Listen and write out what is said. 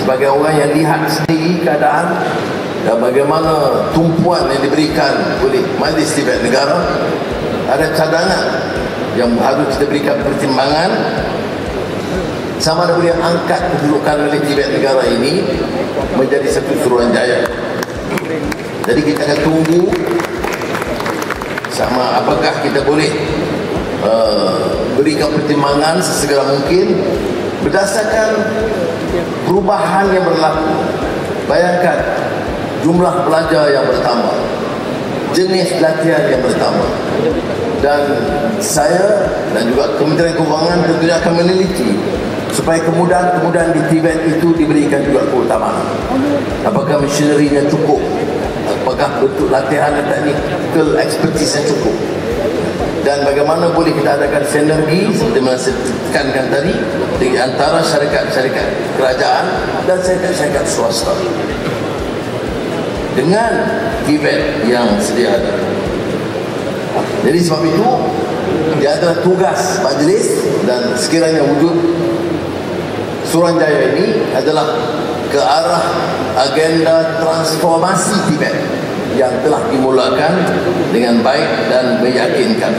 sebagai orang yang lihat sendiri keadaan dan bagaimana tumpuan yang diberikan oleh Majlis Tibet Negara, ada cadangan yang harus kita berikan pertimbangan sama ada boleh angkat kedudukan oleh Tibet Negara ini menjadi satu Suruhanjaya. Jadi kita akan tunggu sama apakah kita boleh berikan pertimbangan sesegera mungkin berdasarkan perubahan yang berlaku. Bayangkan jumlah pelajar yang bertambah, jenis latihan yang bertambah, dan saya dan juga Kementerian Keuangan tentunya akan meneliti supaya kemudahan-kemudahan di Tibet itu diberikan juga keutamaan. Apakah machinery-nya cukup, apakah bentuk latihan dan technical expertise yang cukup, dan bagaimana boleh kita adakan sinergi seperti mana saya tekankan tadi di antara syarikat-syarikat kerajaan dan syarikat-syarikat swasta dengan Tibet yang sedia ada. Jadi sebab itu dia adalah tugas majlis, dan sekiranya wujud Suruhanjaya ini adalah ke arah agenda transformasi Tibet yang telah dimulakan dengan baik dan meyakinkan.